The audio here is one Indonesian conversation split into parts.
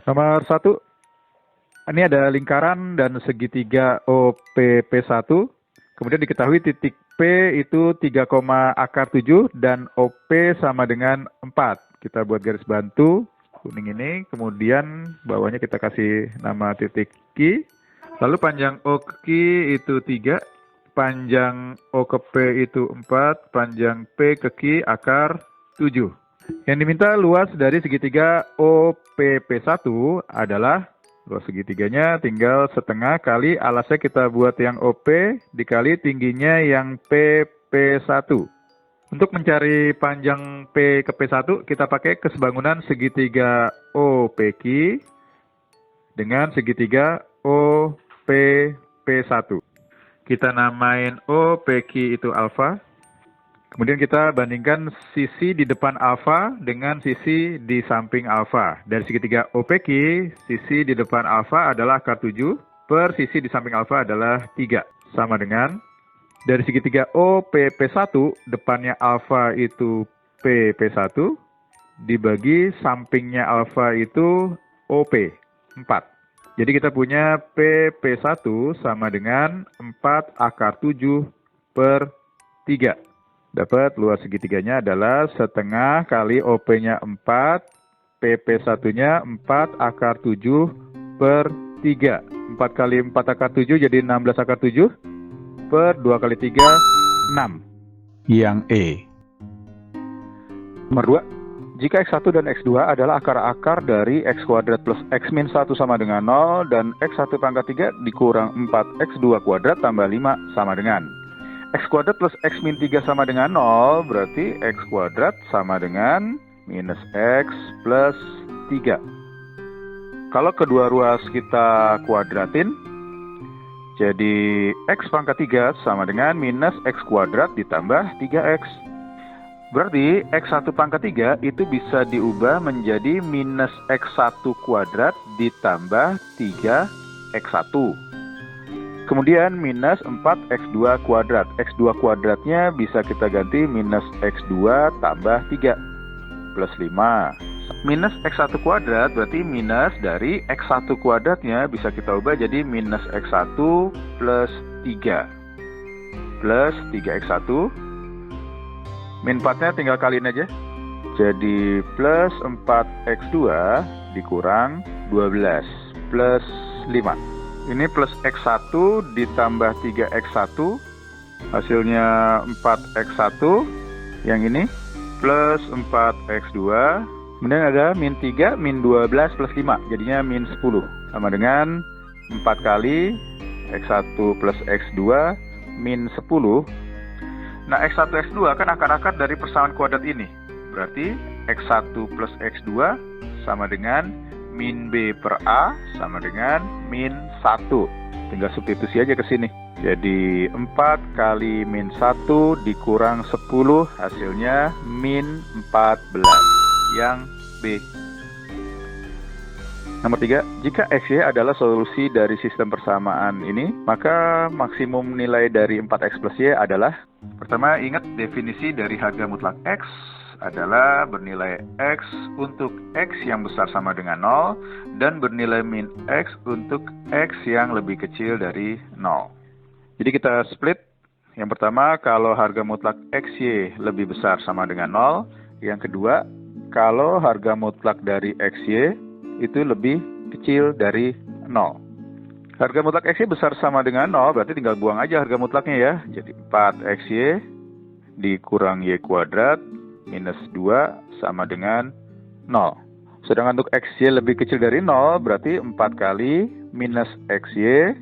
Nomor 1, ini ada lingkaran dan segitiga OPP1. Kemudian diketahui titik P itu 3, akar 7 dan OP sama dengan 4. Kita buat garis bantu kuning ini, kemudian bawahnya kita kasih nama titik Q. Lalu panjang O ke Q itu 3, panjang O ke P itu 4, panjang P ke Q akar 7. Yang diminta luas dari segitiga OPP1 adalah luas segitiganya tinggal setengah kali alasnya kita buat yang OP dikali tingginya yang PP1. Untuk mencari panjang P ke P1 kita pakai kesebangunan segitiga OPQ dengan segitiga OPP1. Kita namain OPQ itu alfa. Kemudian kita bandingkan sisi di depan alfa dengan sisi di samping alfa. Dari segitiga OPQ, sisi di depan alfa adalah akar 7, per sisi di samping alfa adalah 3. Sama dengan, dari segitiga OPP1, depannya alfa itu PP1, dibagi sampingnya alfa itu OP, 4. Jadi kita punya PP1 sama dengan 4 akar 7 per 3. Dapat luas segitiganya adalah setengah kali OP-nya 4, PP1-nya 4 akar 7 per 3. 4 kali 4 akar 7 jadi 16 akar 7 per 2 kali 3, 6. Yang E. Nomor 2. Jika X1 dan X2 adalah akar-akar dari X kuadrat plus X min 1 sama dengan 0 dan X1 pangkat 3 dikurang 4X2 kuadrat tambah 5 sama dengan X kuadrat plus X min 3 sama dengan 0, berarti X kuadrat sama dengan minus X plus 3. Kalau kedua ruas kita kuadratin, jadi X pangkat 3 sama dengan minus X kuadrat ditambah 3X. Berarti X1 pangkat 3 itu bisa diubah menjadi minus X1 kuadrat ditambah 3X1. Kemudian minus 4X2 kuadrat. X2 kuadratnya bisa kita ganti minus X2 tambah 3 plus 5. Minus X1 kuadrat berarti minus dari X1 kuadratnya bisa kita ubah jadi minus X1 plus 3. Plus 3X1. Min 4-nya tinggal kaliin aja. Jadi plus 4X2 dikurang 12 plus 5. Ini plus X1 ditambah 3X1, hasilnya 4X1. Yang ini plus 4X2, kemudian ada min 3, min 12 plus 5, jadinya min 10. Sama dengan 4 kali X1 plus X2, min 10. Nah, X1, X2 kan akar-akar dari persamaan kuadrat ini. Berarti X1 plus X2 sama dengan min B per A sama dengan min 1. Tinggal substitusi aja ke sini. Jadi 4 kali min 1 dikurang 10 hasilnya min 14. Yang B. Nomor 3, jika XY adalah solusi dari sistem persamaan ini, maka maksimum nilai dari 4X plus Y adalah, pertama ingat definisi dari harga mutlak X adalah bernilai X untuk X yang besar sama dengan 0 dan bernilai min X untuk X yang lebih kecil dari 0. Jadi kita split. Yang pertama, kalau harga mutlak XY lebih besar sama dengan 0. Yang kedua, kalau harga mutlak dari XY itu lebih kecil dari 0. Harga mutlak XY besar sama dengan 0, berarti tinggal buang aja harga mutlaknya ya. Jadi 4XY dikurang Y kuadrat minus 2 sama dengan 0. Sedangkan untuk XY lebih kecil dari 0, berarti 4 kali minus XY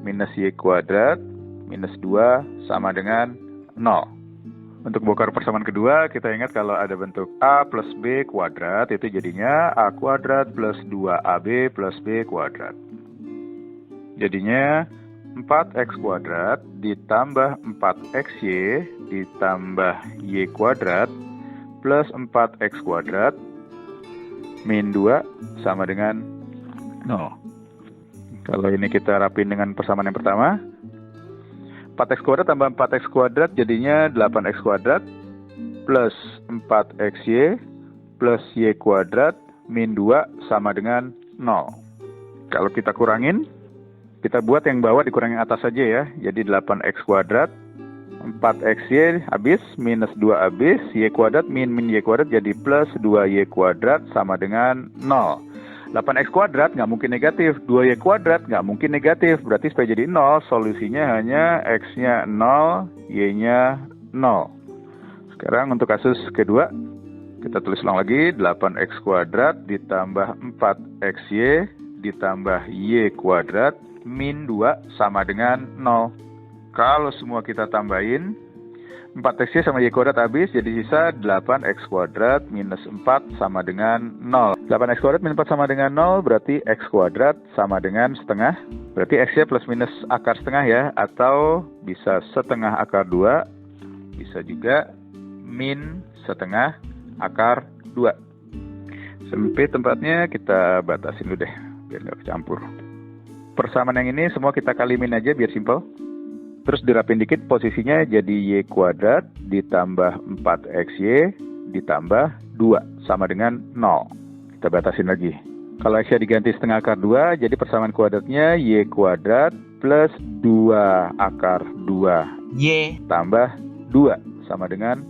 minus Y kuadrat minus 2 sama dengan 0. Untuk bongkar persamaan kedua, kita ingat kalau ada bentuk A plus B kuadrat, itu jadinya A kuadrat plus 2AB plus B kuadrat. Jadinya 4X kuadrat ditambah 4XY ditambah Y kuadrat plus 4X kuadrat min 2 sama dengan 0. Kalau ini kita rapin dengan persamaan yang pertama, 4X kuadrat tambah 4X kuadrat jadinya 8X kuadrat plus 4XY plus Y kuadrat min 2 sama dengan 0. Kalau kita kurangin, kita buat yang bawah dikurangin atas saja ya. Jadi 8x kuadrat, 4xy habis, minus 2 habis, y kuadrat min y kuadrat jadi plus 2y kuadrat sama dengan 0. 8x kuadrat nggak mungkin negatif, 2y kuadrat nggak mungkin negatif, berarti supaya jadi 0, solusinya hanya x-nya 0, y-nya 0. Sekarang untuk kasus kedua, kita tulis ulang lagi, 8x kuadrat ditambah 4xy ditambah y kuadrat min 2 sama dengan 0. Kalau semua kita tambahin, 4xy sama y kuadrat habis, jadi sisa 8x kuadrat minus 4 sama dengan 0. 8x kuadrat minus 4 sama dengan 0, berarti x kuadrat sama dengan setengah. Berarti x-nya plus minus akar setengah ya, atau bisa setengah akar 2, bisa juga min setengah akar 2. Sampai tempatnya kita batasin dulu deh, biar nggak kecampur. Persamaan yang ini semua kita kali min aja biar simple. Terus dirapin dikit, posisinya jadi y kuadrat ditambah 4xy ditambah 2 sama dengan 0. Kita batasin lagi. Kalau x-nya diganti setengah akar 2, jadi persamaan kuadratnya y kuadrat plus 2 akar 2 y tambah 2 sama dengan,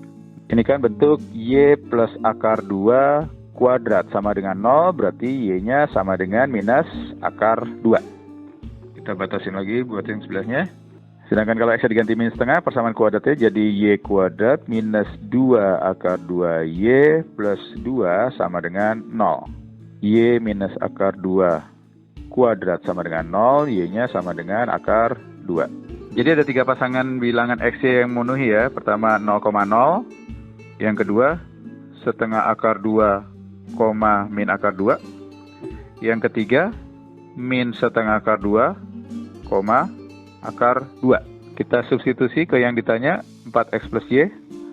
ini kan bentuk y plus akar 2 kuadrat sama dengan 0, berarti y-nya sama dengan minus akar 2. Kita batasin lagi buat yang sebelahnya. Sedangkan kalau x diganti min setengah, persamaan kuadratnya jadi y kuadrat minus 2 akar 2y plus 2 sama dengan 0. Y minus akar 2 kuadrat sama dengan 0, y-nya sama dengan akar 2. Jadi ada 3 pasangan bilangan x yang memenuhi ya. Pertama 0,0, yang kedua setengah akar 2, min akar 2. Yang ketiga min setengah akar 2, akar 2. Kita substitusi ke yang ditanya, 4x plus y.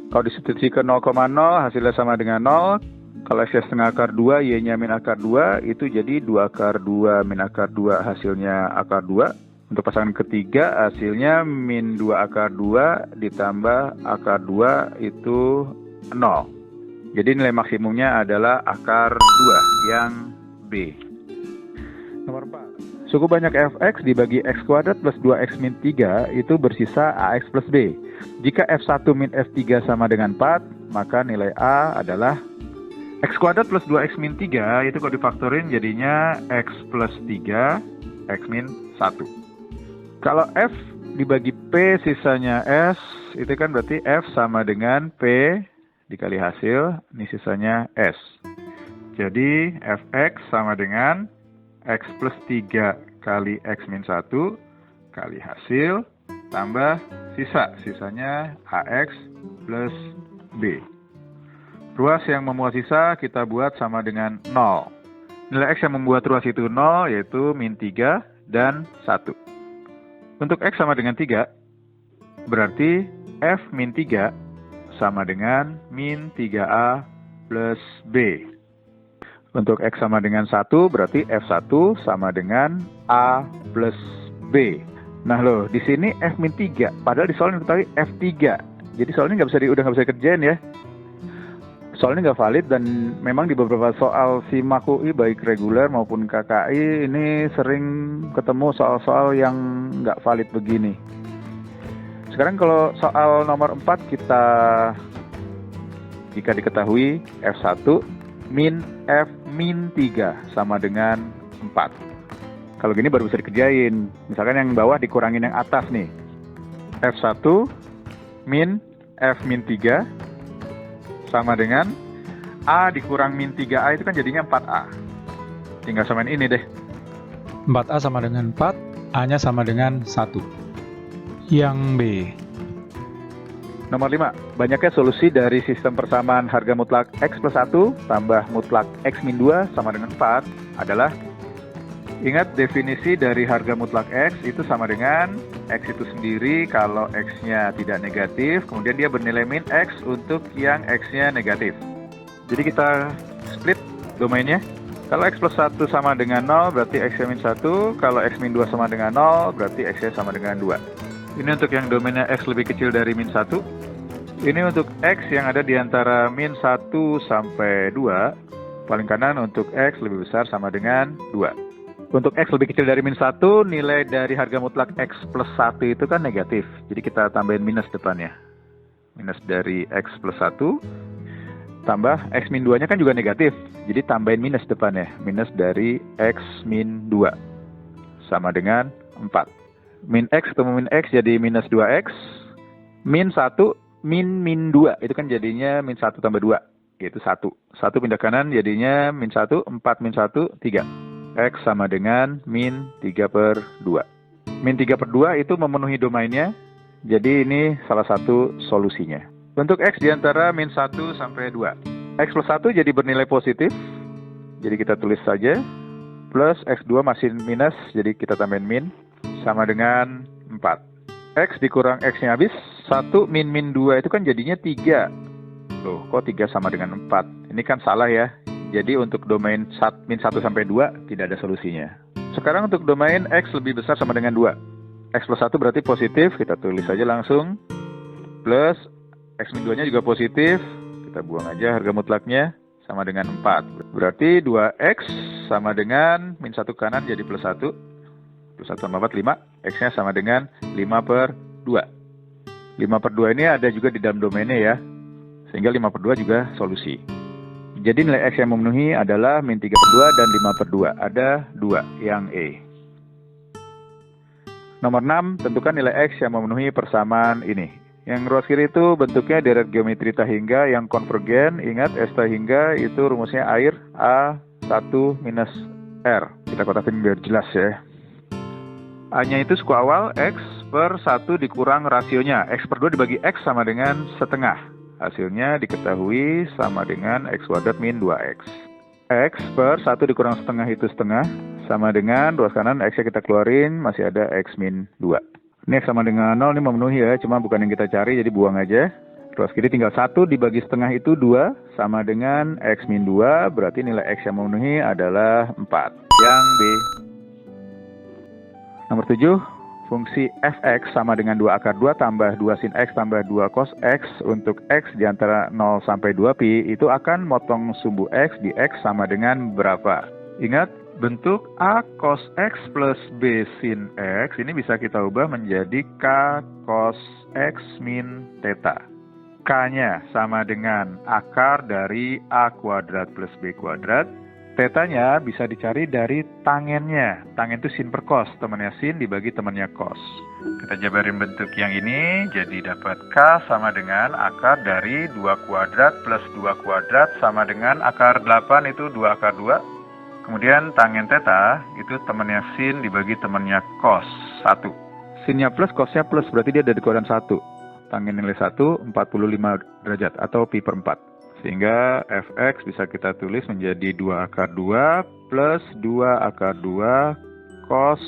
Kalau disubstitusi ke 0,0 hasilnya sama dengan 0. Kalau x setengah akar 2, y-nya min akar 2, itu jadi 2 akar 2 min akar 2 hasilnya akar 2. Untuk pasangan ketiga hasilnya min 2 akar 2 ditambah akar 2 itu 0. Jadi nilai maksimumnya adalah akar 2 yang B. Nomor 4. Suku banyak fx dibagi x kuadrat plus 2x min 3 itu bersisa ax plus b. Jika f1 min f3 sama dengan 4, maka nilai a adalah x kuadrat plus 2x min 3 itu kalau difaktorin jadinya x plus 3 x min 1. Kalau f dibagi p sisanya s, itu kan berarti f sama dengan p dikali hasil, ini sisanya s. Jadi fx sama dengan x plus 3 kali x min 1 kali hasil tambah sisanya ax plus b. Ruas yang membuat sisa kita buat sama dengan 0. Nilai x yang membuat ruas itu 0 yaitu min 3 dan 1. Untuk x sama dengan 3, berarti f min 3 sama dengan min 3a plus b. Untuk x sama dengan 1, berarti f1 sama dengan a plus b. Nah loh, di sini f min 3, padahal di soal diketahui f3. Jadi soal ini udah nggak bisa kerjain ya. Soal ini nggak valid dan memang di beberapa soal SIMAK UI baik reguler maupun KKI ini sering ketemu soal-soal yang nggak valid begini. Sekarang kalau soal nomor 4 jika diketahui f1 min f min 3 sama dengan 4. Kalau gini baru bisa dikerjain. Misalkan yang bawah dikurangin yang atas nih. f1 min f min 3 sama dengan A dikurang min 3A itu kan jadinya 4A. Tinggal samain ini deh. 4A sama dengan 4, A-nya sama dengan 1. Yang B. Nomor 5. Banyaknya solusi dari sistem persamaan harga mutlak X plus 1 tambah mutlak X min 2 sama dengan 4 adalah, ingat definisi dari harga mutlak X itu sama dengan X itu sendiri kalau X-nya tidak negatif, kemudian dia bernilai min X untuk yang X-nya negatif. Jadi kita split domainnya. Kalau X plus 1 sama dengan 0 berarti X-nya min 1, kalau X min 2 sama dengan 0 berarti X-nya sama dengan 2. Ini untuk yang domainnya X lebih kecil dari min 1. Ini untuk X yang ada di antara min 1 sampai 2. Paling kanan untuk X lebih besar sama dengan 2. Untuk X lebih kecil dari min 1, nilai dari harga mutlak X plus 1 itu kan negatif. Jadi kita tambahin minus depannya. Minus dari X plus 1, tambah X min 2-nya kan juga negatif. Jadi tambahin minus depannya. Minus dari X min 2. Sama dengan 4. Min X ketemu min X jadi minus 2X. Min 1, min 2. Itu kan jadinya min 1 tambah 2. Yaitu 1. 1 pindah kanan jadinya min 1, 4 min 1, 3. X sama dengan min 3 per 2. Min 3 per 2 itu memenuhi domainnya. Jadi ini salah satu solusinya. Untuk X diantara min 1 sampai 2. X plus 1 jadi bernilai positif. Jadi kita tulis saja. Plus X2 masih minus. Jadi kita tambahin min. Sama dengan 4. X dikurang X-nya habis. 1 min 2 itu kan jadinya 3. Loh, kok 3 sama dengan 4? Ini kan salah ya. Jadi untuk domain min 1 sampai 2 tidak ada solusinya. Sekarang untuk domain X lebih besar sama dengan 2. X plus 1 berarti positif, kita tulis saja langsung. Plus X min 2-nya juga positif, kita buang aja harga mutlaknya sama dengan 4. Berarti 2X sama dengan min 1 kanan jadi plus 1. Plus 1 tambah 4, 5. X-nya sama dengan 5 per 2. 5 per 2 ini ada juga di dalam domainnya ya. Sehingga 5 per 2 juga solusi. Jadi nilai X yang memenuhi adalah min 3 per 2 dan 5 per 2. Ada 2 yang E. Nomor 6, tentukan nilai X yang memenuhi persamaan ini. Yang ruas kiri itu bentuknya deret geometri tahingga yang konvergen. Ingat S tahingga itu rumusnya air A1 minus R. Kita kotakin biar jelas ya. A-nya itu suku awal X per 1 dikurang rasionya. X per 2 dibagi X sama dengan setengah. Hasilnya diketahui sama dengan X kuadrat min 2X. X per 1 dikurang setengah itu setengah. Sama dengan ruas kanan X-nya kita keluarin, masih ada X min 2. Ini X sama dengan 0, ini memenuhi ya, cuma bukan yang kita cari, jadi buang aja. Ruas kiri tinggal 1 dibagi setengah itu 2, sama dengan X min 2, berarti nilai X yang memenuhi adalah 4. Yang B. Nomor 7. Fungsi fx sama dengan 2 akar 2 tambah 2 sin x tambah 2 cos x untuk x di antara 0 sampai 2pi itu akan motong sumbu x di x sama dengan berapa? Ingat, bentuk a cos x plus b sin x ini bisa kita ubah menjadi k cos x min theta. K-nya sama dengan akar dari a kuadrat plus b kuadrat. Tetanya bisa dicari dari tangennya. Tangen itu sin per cos. Temannya sin dibagi temannya cos. Kita jabarin bentuk yang ini. Jadi dapat K sama dengan akar dari 2 kuadrat plus 2 kuadrat sama dengan akar 8 itu 2 akar 2. Kemudian tangen theta itu temannya sin dibagi temannya cos 1. Sinnya plus, cosnya plus. Berarti dia ada di kuadran 1. Tangen nilai 1, 45 derajat atau pi per 4. Sehingga fx bisa kita tulis menjadi 2 akar 2 plus 2 akar 2 cos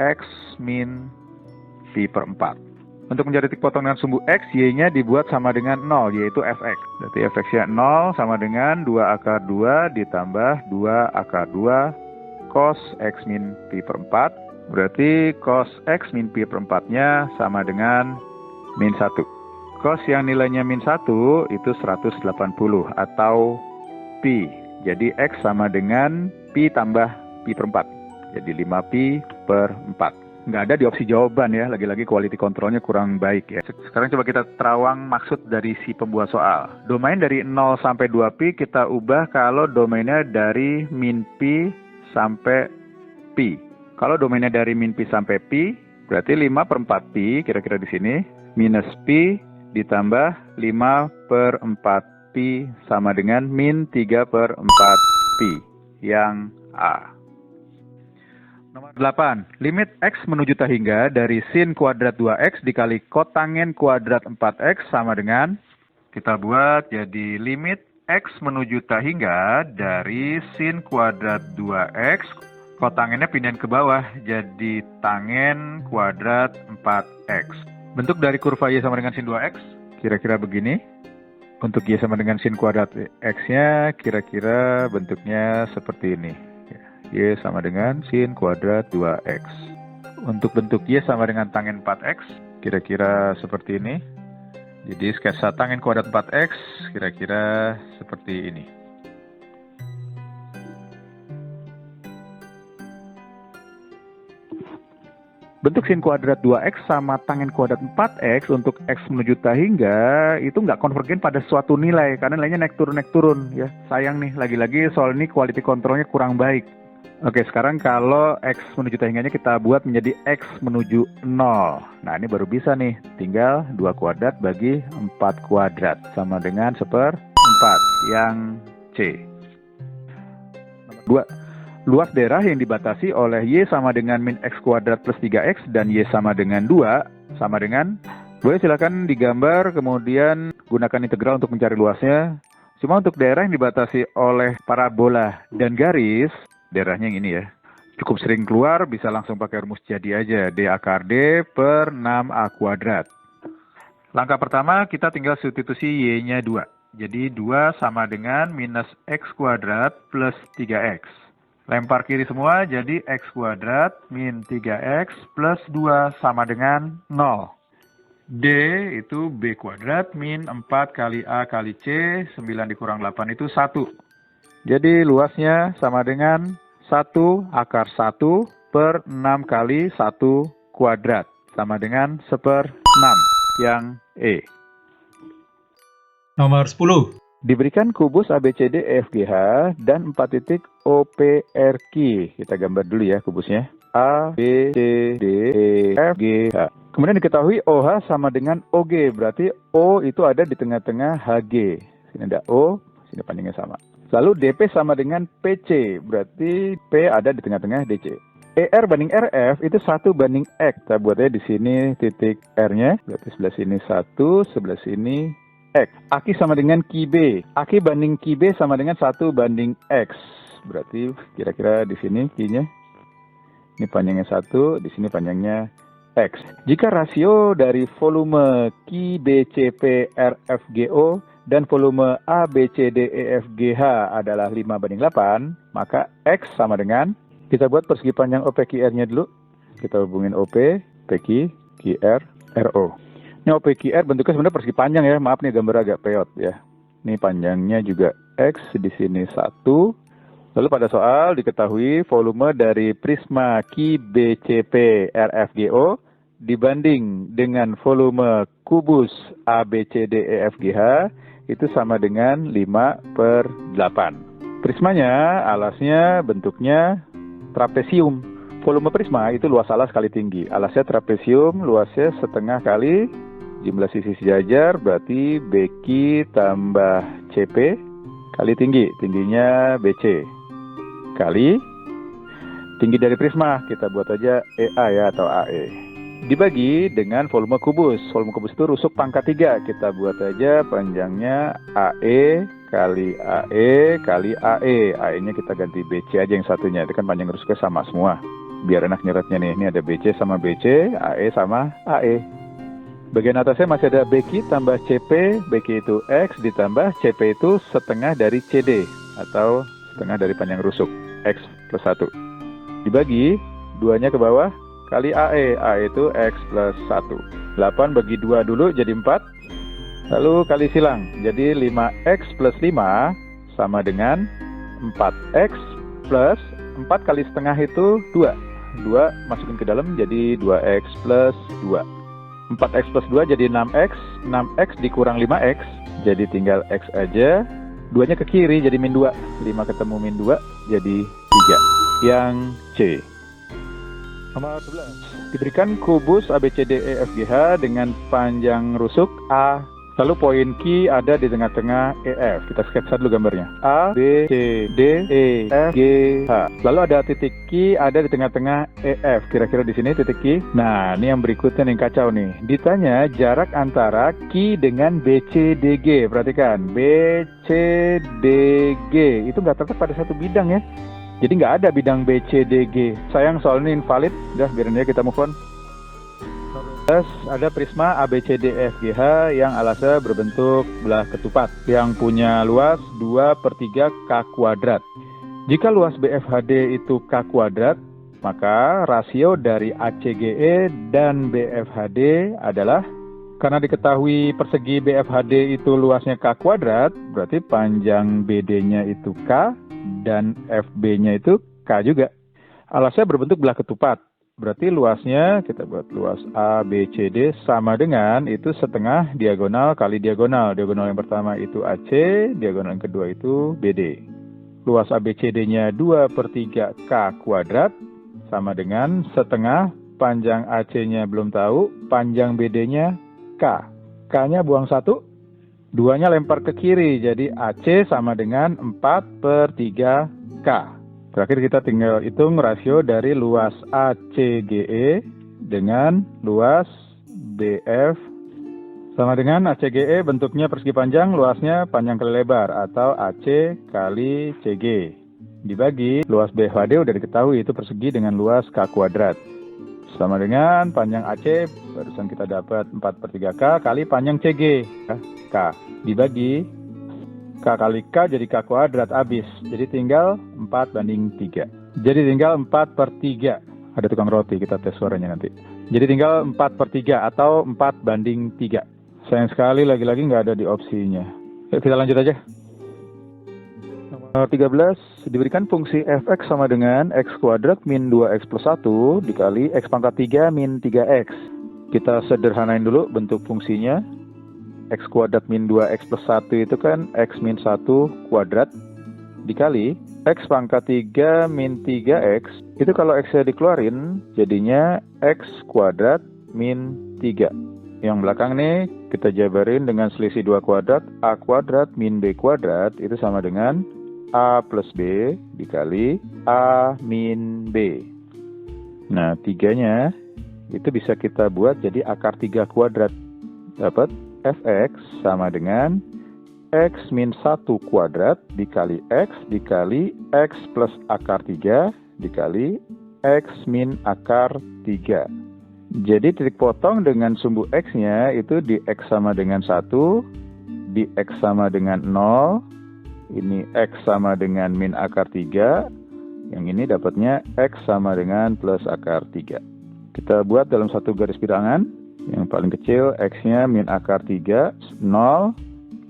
x min pi per 4. Untuk mencari titik potong dengan sumbu x, y-nya dibuat sama dengan 0, yaitu fx. Berarti fx-nya 0 sama dengan 2 akar 2 ditambah 2 akar 2 cos x min pi per 4. Berarti cos x min pi per 4-nya sama dengan min 1. Cos yang nilainya min 1 itu 180 atau pi. Jadi X sama dengan pi tambah pi per 4. Jadi 5pi per 4. Nggak ada di opsi jawaban ya, lagi-lagi quality controlnya kurang baik ya. Sekarang coba kita terawang maksud dari si pembuat soal. Domain dari 0 sampai 2pi kita ubah kalau domainnya dari min pi sampai pi. Kalau domainnya dari min pi sampai pi, berarti 5 per 4pi, kira-kira di sini, minus pi ditambah 5 per 4pi sama dengan min 3 per 4pi yang A. Nomor 8. Limit X menuju tahingga dari sin kuadrat 2X dikali kotangen kuadrat 4X sama dengan, kita buat jadi limit X menuju tahingga dari sin kuadrat 2X, kotangennya pindahin ke bawah jadi tangen kuadrat 4X. Bentuk dari kurva Y sama dengan sin 2X, kira-kira begini. Untuk Y sama dengan sin kuadrat X-nya, kira-kira bentuknya seperti ini. Y sama dengan sin kuadrat 2X. Untuk bentuk Y sama dengan tangen 4X, kira-kira seperti ini. Jadi sketsa tangen kuadrat 4X, kira-kira seperti ini. Bentuk sin kuadrat 2x sama tangen kuadrat 4x untuk x menuju tahingga itu nggak konvergen pada suatu nilai karena nilainya naik turun ya. Sayang nih, lagi-lagi soal ini quality controlnya kurang baik. Oke, sekarang kalau x menuju tahingganya kita buat menjadi x menuju 0. Nah, ini baru bisa nih. Tinggal 2 kuadrat bagi 4 kuadrat sama dengan 1/4 yang C. 2. Luas daerah yang dibatasi oleh Y sama dengan min X kuadrat plus 3X dan Y sama dengan 2 sama dengan, boleh silakan digambar kemudian gunakan integral untuk mencari luasnya. Cuma untuk daerah yang dibatasi oleh parabola dan garis, daerahnya yang ini ya, cukup sering keluar, bisa langsung pakai rumus jadi aja, D akar D per 6A kuadrat. Langkah pertama kita tinggal substitusi Y-nya 2. Jadi 2 sama dengan minus X kuadrat plus 3X. Lempar kiri semua, jadi X kuadrat min 3X plus 2 sama dengan 0. D itu B kuadrat min 4 kali A kali C, 9 dikurang 8 itu 1. Jadi luasnya sama dengan 1 akar 1 per 6 kali 1 kuadrat. Sama dengan 1/6 yang E. Nomor 10. Diberikan kubus ABCD EFGH dan 4 titik OPRQ. Kita gambar dulu ya kubusnya. A, B, C, D, E, F, G, H. Kemudian diketahui OH sama dengan OG. Berarti O itu ada di tengah-tengah HG. Sini ada O, sini panjangnya sama. Lalu DP sama dengan PC. Berarti P ada di tengah-tengah DC. ER banding RF itu 1 banding X. Kita buatnya di sini titik R-nya. Berarti sebelah sini 1, sebelah sini X. Aki sama dengan QB. Aki banding QB sama dengan 1 banding X. Berarti kira-kira di sini Q-nya. Ini panjangnya 1, di sini panjangnya X. Jika rasio dari volume QBCP RFGO dan volume ABCDEFGH adalah 5 banding 8, maka X sama dengan, kita buat persegi panjang OPQR-nya dulu. Kita hubungin OP, PQ, QR, RO. Ini OPQR bentuknya sebenarnya persegi panjang ya. Maaf nih gambar agak peot ya. Ini panjangnya juga X, di sini 1. Lalu pada soal diketahui volume dari prisma QBCP RFGO dibanding dengan volume kubus ABCDEFGH itu sama dengan 5/8. Prismanya, alasnya bentuknya trapesium. Volume prisma itu luas alas kali tinggi. Alasnya trapesium, luasnya setengah kali jumlah sisi sejajar, berarti BQ tambah CP kali tinggi. Tingginya BC kali tinggi dari prisma. Kita buat aja EA ya, atau AE. Dibagi dengan volume kubus. Volume kubus itu rusuk pangkat 3. Kita buat aja panjangnya AE kali AE kali AE. AE-nya kita ganti BC aja yang satunya. Itu kan panjang rusuknya sama semua. Biar enak nyeretnya nih. Ini ada BC sama BC, AE sama AE. Bagian atasnya masih ada BQ tambah CP. BQ itu X ditambah CP itu setengah dari CD. Atau setengah dari panjang rusuk. X plus 1. Dibagi, 2-nya ke bawah. Kali AE. AE itu X plus 1. 8 bagi 2 dulu jadi 4. Lalu kali silang. Jadi 5X plus 5 sama dengan 4X plus 4 kali setengah itu 2. 2 masukin ke dalam jadi 2X plus 2. 4X plus 2 jadi 6X. 6X dikurang 5X. Jadi tinggal X aja. 2-nya ke kiri jadi min 2. 5 ketemu min 2 jadi 3. Yang C. Nomor 11. Diberikan kubus ABCDEFGH dengan panjang rusuk A. Lalu poin Q ada di tengah-tengah EF. Kita sketsa dulu gambarnya. A, B, C, D, E, F, G, H. Lalu ada titik Q ada di tengah-tengah EF. Kira-kira di sini titik Q. Nah, ini yang berikutnya yang kacau nih. Ditanya jarak antara Q dengan BCDG. Perhatikan, BCDG itu nggak terletak pada satu bidang ya. Jadi nggak ada bidang BCDG. Sayang soal ini invalid. Udah, biarin aja kita move on. Terus ada prisma ABCDEFGH yang alasnya berbentuk belah ketupat yang punya luas 2/3 K kuadrat. Jika luas BFHD itu K kuadrat, maka rasio dari ACGE dan BFHD adalah, karena diketahui persegi BFHD itu luasnya K kuadrat, berarti panjang BD-nya itu K dan FB-nya itu K juga. Alasnya berbentuk belah ketupat. Berarti luasnya kita buat luas ABCD sama dengan itu setengah diagonal kali diagonal. Diagonal yang pertama itu AC, diagonal yang kedua itu BD. Luas ABCD-nya 2/3 K kuadrat sama dengan setengah panjang AC-nya belum tahu, panjang BD-nya K. K-nya buang 1, 2-nya lempar ke kiri, jadi AC sama dengan 4/3 K. Terakhir kita tinggal hitung rasio dari luas ACGE dengan luas BF sama dengan ACGE bentuknya persegi panjang, luasnya panjang kali lebar atau AC kali CG. Dibagi luas BFAD udah diketahui itu persegi dengan luas K kuadrat. Sama dengan panjang AC barusan kita dapat 4/3 K kali panjang CG K. Dibagi K kali K jadi K kuadrat habis. Jadi tinggal 4/3. Jadi tinggal 4/3. Ada tukang roti, kita tes suaranya nanti. Jadi tinggal 4/3 atau 4/3. Sayang sekali lagi-lagi nggak ada di opsinya. Yuk kita lanjut aja. Nomor 13, diberikan fungsi fx sama dengan x kuadrat min 2x plus 1 dikali x pangkat 3 min 3x. Kita sederhanain dulu bentuk fungsinya. X kuadrat min 2x plus 1 itu kan x min 1 kuadrat dikali x pangkat 3 min 3x. Itu kalau x-nya dikeluarin jadinya x kuadrat min 3. Yang belakang nih kita jabarin dengan selisih 2 kuadrat. A kuadrat min B kuadrat itu sama dengan A plus B dikali A min B. Nah 3-nya itu bisa kita buat jadi akar 3 kuadrat. Dapat fx sama dengan x min 1 kuadrat dikali x plus akar 3 dikali x min akar 3. Jadi titik potong dengan sumbu x-nya itu di x sama dengan 1, di x sama dengan 0, ini x sama dengan min akar 3, yang ini dapatnya x sama dengan plus akar 3. Kita buat dalam satu garis bilangan. Yang paling kecil x-nya min akar 3, 0,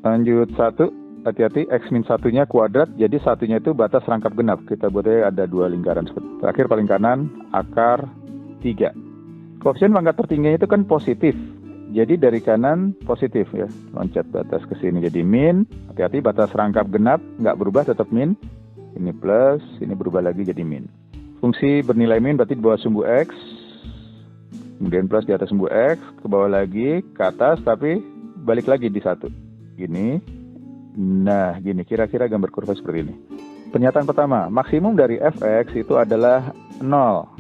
lanjut 1, hati-hati x min 1-nya kuadrat, jadi satunya itu batas rangkap genap. Kita buatnya ada 2 lingkaran. Terakhir paling kanan, akar 3. Koefisien pangkat tertingginya itu kan positif, jadi dari kanan positif ya. Loncat batas ke sini jadi min, hati-hati batas rangkap genap, nggak berubah tetap min. Ini plus, ini berubah lagi jadi min. Fungsi bernilai min berarti di bawah sumbu x, kemudian plus di atas sumbu x, ke bawah lagi, ke atas, tapi balik lagi di 1. Gini. Nah, gini, kira-kira gambar kurva seperti ini. Pernyataan pertama, maksimum dari fx itu adalah 0.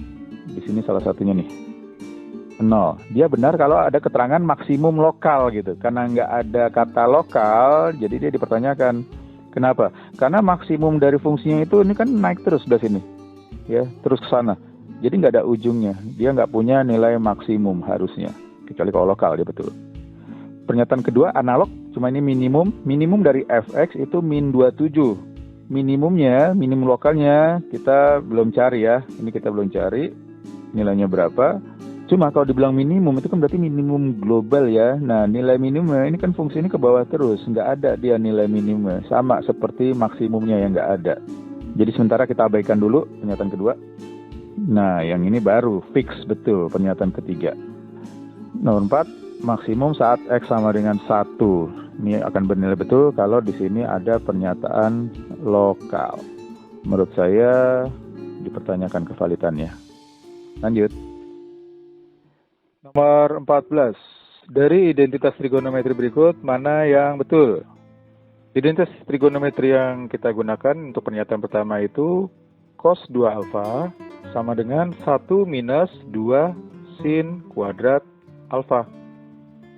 Di sini salah satunya nih. 0. Dia benar kalau ada keterangan maksimum lokal gitu. Karena nggak ada kata lokal, jadi dia dipertanyakan. Kenapa? Karena maksimum dari fungsinya itu ini kan naik terus dari sini. Ya, terus ke sana. Jadi nggak ada ujungnya, dia nggak punya nilai maksimum harusnya, kecuali kalau lokal dia betul. Pernyataan kedua analog, cuma ini minimum. Minimum dari fx itu min 27. Minimumnya, minimum lokalnya kita belum cari ya. Ini kita belum cari nilainya berapa. Cuma kalau dibilang minimum itu kan berarti minimum global ya. Nah nilai minimumnya ini kan fungsi ini ke bawah terus, nggak ada dia nilai minimumnya. Sama seperti maksimumnya yang nggak ada. Jadi sementara kita abaikan dulu pernyataan kedua. Nah, yang ini baru fix betul pernyataan ketiga. Nomor 4, maksimum saat x sama dengan 1. Ini akan bernilai betul kalau di sini ada pernyataan lokal. Menurut saya dipertanyakan kevalidannya. Lanjut. Nomor 14. Dari identitas trigonometri berikut mana yang betul? Identitas trigonometri yang kita gunakan untuk pernyataan pertama itu cos 2 alfa sama dengan 1 minus 2 sin kuadrat alfa.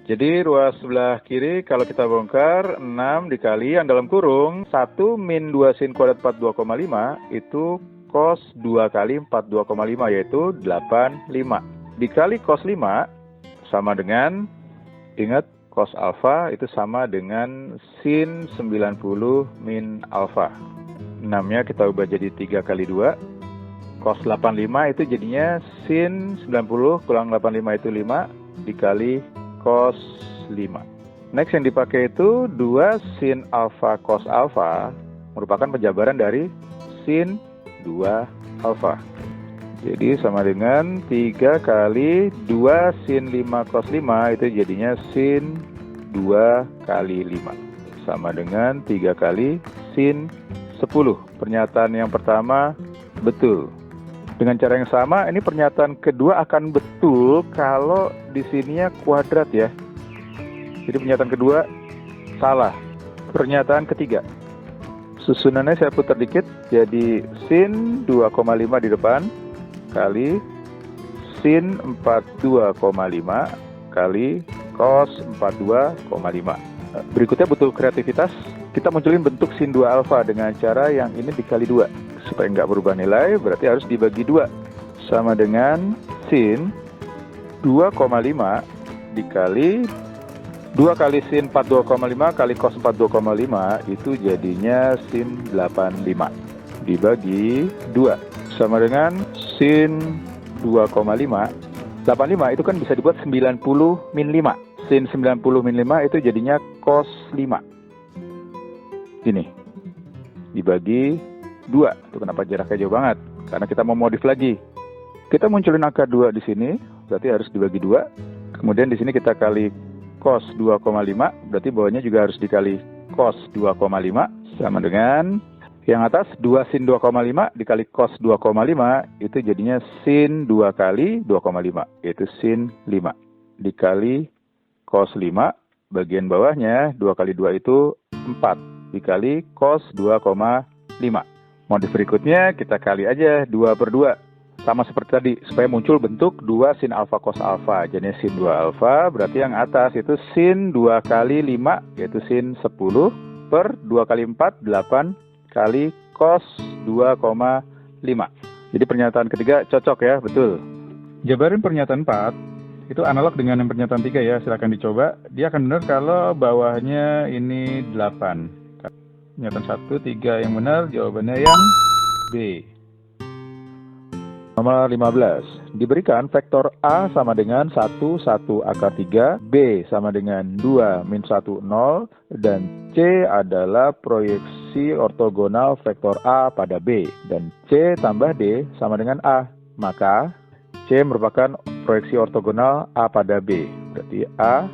Jadi ruas sebelah kiri kalau kita bongkar 6 dikali yang dalam kurung 1 min 2 sin kuadrat 42,5 itu cos 2 kali 42,5 yaitu 85. Dikali cos 5 sama dengan, ingat cos alfa itu sama dengan sin 90 min alfa. 6-nya kita ubah jadi 3 kali 2. Cos 85 itu jadinya sin 90 kurang 85 itu 5 dikali cos 5. Next yang dipakai itu 2 sin alfa cos alfa merupakan penjabaran dari sin 2 alfa. Jadi sama dengan 3 kali 2 sin 5 cos 5 itu jadinya sin 2 kali 5. Sama dengan 3 kali sin 10. Pernyataan yang pertama betul. Dengan cara yang sama, ini pernyataan kedua akan betul kalau di sininya kuadrat ya. Jadi pernyataan kedua salah. Pernyataan ketiga. Susunannya saya putar dikit, jadi sin 2,5 di depan kali sin 42,5 kali cos 42,5. Berikutnya butuh kreativitas. Kita munculin bentuk sin 2 alfa dengan cara yang ini dikali 2. Supaya nggak berubah nilai, berarti harus dibagi 2. Sama dengan sin 2,5 dikali 2 kali sin 42,5 kali cos 42,5 itu jadinya sin 85. Dibagi 2. Sama dengan sin 2,5. 85 itu kan bisa dibuat 90 min 5. Sin 90 min 5 itu jadinya cos 5. Ini. Dibagi 2. Itu kenapa jaraknya jauh banget? Karena kita mau modif lagi. Kita munculin angka 2 di sini, berarti harus dibagi 2. Kemudian di sini kita kali cos 2,5, berarti bawahnya juga harus dikali cos 2,5. Sama dengan yang atas 2 sin 2,5 dikali cos 2,5 itu jadinya sin 2 kali 2,5, yaitu sin 5. Dikali cos 5, bagian bawahnya 2 kali 2 itu 4. Dikali cos 2,5. Modif berikutnya kita kali aja 2 per 2. Sama seperti tadi, supaya muncul bentuk 2 sin alfa cos alfa. Jadi sin 2 alfa, berarti yang atas itu sin 2 kali 5, yaitu sin 10 per 2 kali 4, 8 kali cos 2,5. Jadi pernyataan ketiga cocok ya, betul. Jabarin pernyataan 4, itu analog dengan yang pernyataan 3 ya, silahkan dicoba. Dia akan benar kalau bawahnya ini 8. Pernyataan 1, 3 yang benar, jawabannya yang B. Nomor 15. Diberikan vektor A sama dengan 1, 1 akar 3, B sama dengan 2, min 1, 0, dan C adalah proyeksi ortogonal vektor A pada B, dan C tambah D sama dengan A. Maka C merupakan proyeksi ortogonal A pada B. Berarti A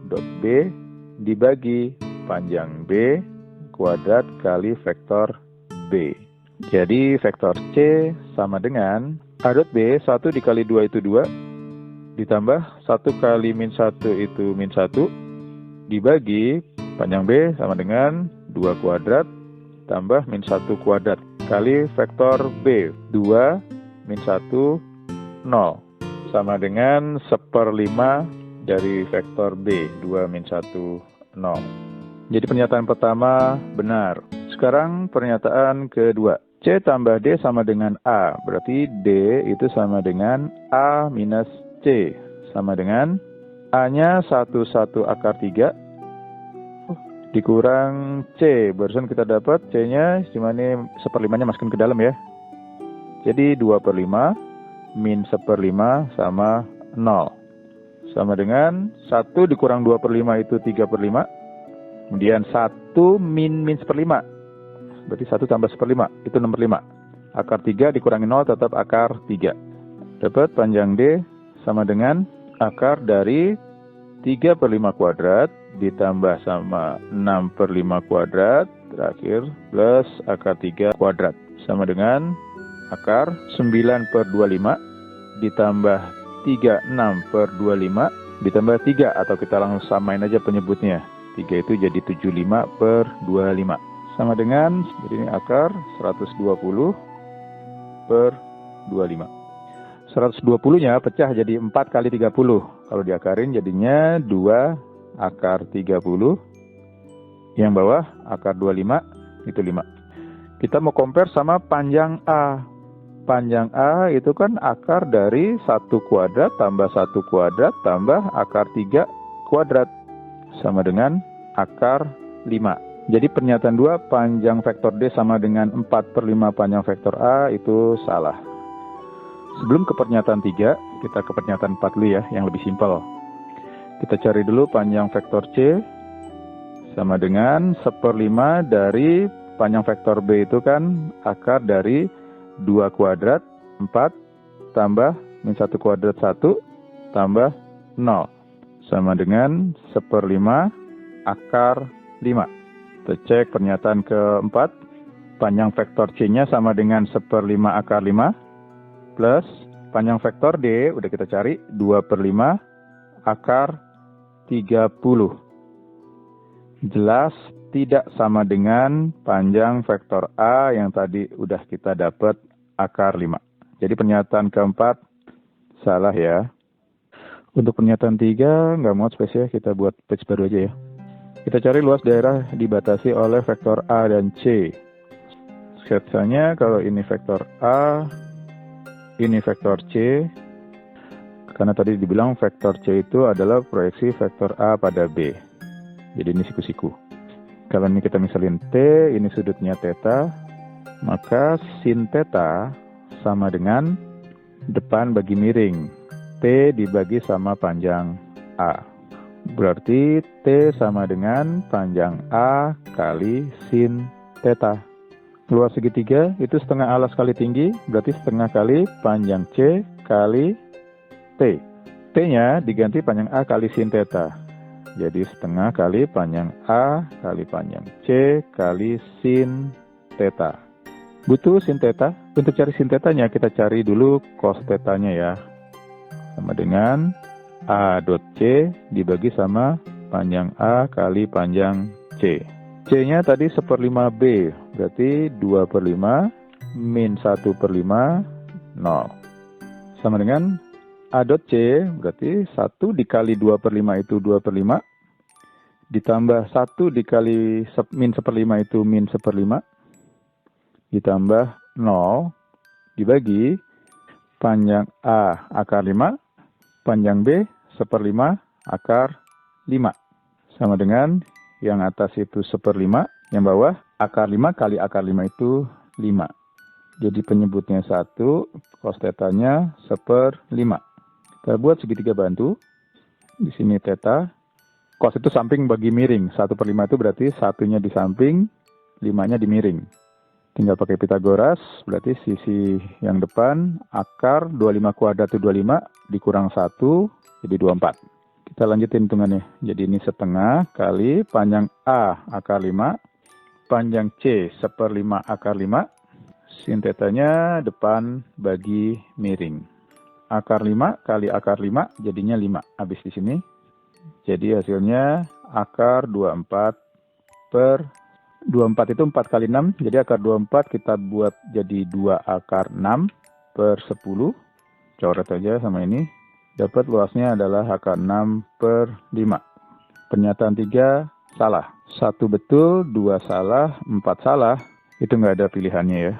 dot B dibagi panjang B kuadrat kali vektor B. Jadi vektor C sama dengan A dot B, 1 dikali 2 itu 2, ditambah 1 kali min 1 itu min 1, dibagi panjang B sama dengan 2 kuadrat, tambah min 1 kuadrat, kali vektor B, 2 min 1, 0, sama dengan 1/5 dari vektor B, 2 min 1, 0. Jadi pernyataan pertama benar. Sekarang pernyataan kedua. C tambah D sama dengan A. Berarti D itu sama dengan A minus C. Sama dengan A-nya 1, 1 akar 3. Dikurang C. Barusan kita dapat C-nya cuma ini 1/5-nya masukin ke dalam ya. Jadi 2/5 min 1/5 sama 0. Sama dengan 1 dikurang 2/5 itu 3/5. Kemudian 1 min 1/5. Berarti 1 tambah 1/5, itu 6/5. Akar 3 dikurangi 0 tetap akar 3. Dapat panjang D sama dengan akar dari 3/5 kuadrat ditambah sama 6/5 kuadrat, terakhir plus akar 3 kuadrat. Sama dengan akar 9/25 ditambah 36/25 ditambah 3, atau kita langsung samain aja penyebutnya. 3 itu jadi 75/25. Sama dengan, jadi ini akar 120/25. 120-nya pecah jadi 4 kali 30. Kalau diakarin jadinya 2 akar 30. Yang bawah akar 25 itu 5. Kita mau compare sama panjang A. Panjang A itu kan akar dari 1 kuadrat tambah 1 kuadrat tambah akar 3 kuadrat. Sama dengan akar 5. Jadi pernyataan 2 panjang vektor D sama dengan 4/5 panjang vektor A itu salah. Sebelum ke pernyataan 3, kita ke pernyataan 4 dulu ya, yang lebih simpel. Kita cari dulu panjang vektor C sama dengan 1/5 dari panjang vektor B itu kan akar dari 2 kuadrat 4 tambah min 1 kuadrat 1 tambah 0. Sama dengan 1/5 akar 5. Kita cek pernyataan keempat. Panjang vektor C-nya sama dengan 1/5 akar 5 plus panjang vektor D, udah kita cari, 2/5 akar 30. Jelas tidak sama dengan panjang vektor A yang tadi udah kita dapat akar 5. Jadi pernyataan keempat salah ya. Untuk pernyataan 3 nggak muat spesial, kita buat page baru aja ya. Kita cari luas daerah dibatasi oleh vektor A dan C. Sketsanya kalau ini vektor A, ini vektor C. Karena tadi dibilang vektor C itu adalah proyeksi vektor A pada B. Jadi ini siku-siku. Kalau ini kita misalin T, ini sudutnya theta, maka sin theta sama dengan depan bagi miring. T dibagi sama panjang A. Berarti T sama dengan panjang A kali sin theta. Luas segitiga itu setengah alas kali tinggi, berarti setengah kali panjang C kali T. T-nya diganti panjang A kali sin theta. Jadi setengah kali panjang A kali panjang C kali sin theta. Butuh sin theta. Untuk cari sin theta-nya kita cari dulu cos theta-nya ya. Sama dengan A dot C dibagi sama panjang A kali panjang C. C-nya tadi 1/5 B, berarti 2/5 min 1/5 0. Sama dengan A dot C berarti 1 dikali 2/5 itu 2/5. Ditambah 1 dikali min 1/5 itu min 1/5. Ditambah 0 dibagi panjang A akar 5, panjang B 1/5 akar 5. Sama dengan yang atas itu 1/5, yang bawah akar 5 kali akar 5 itu 5. Jadi penyebutnya 1, cos theta-nya 1/5. Kita buat segitiga bantu. Di sini theta. Cos itu samping bagi miring. 1/5 itu berarti satunya di samping, 5-nya di miring. Tinggal pakai Pitagoras, berarti sisi yang depan akar 25 kuadrat itu 25 dikurang 1, jadi 24. Kita lanjutin hitungannya. Jadi ini setengah kali panjang A akar 5, panjang C 1/5 akar 5, sin theta-nya depan bagi miring. Akar 5 kali akar 5 jadinya 5. Habis di sini. Jadi hasilnya akar 24 per 24 itu 4 kali 6. Jadi akar 24 kita buat jadi 2 akar 6 per 10. Coret aja sama ini. Dapat luasnya adalah akar 6 per 5. Pernyataan 3 salah. 1 betul, 2 salah, 4 salah. Itu nggak ada pilihannya ya.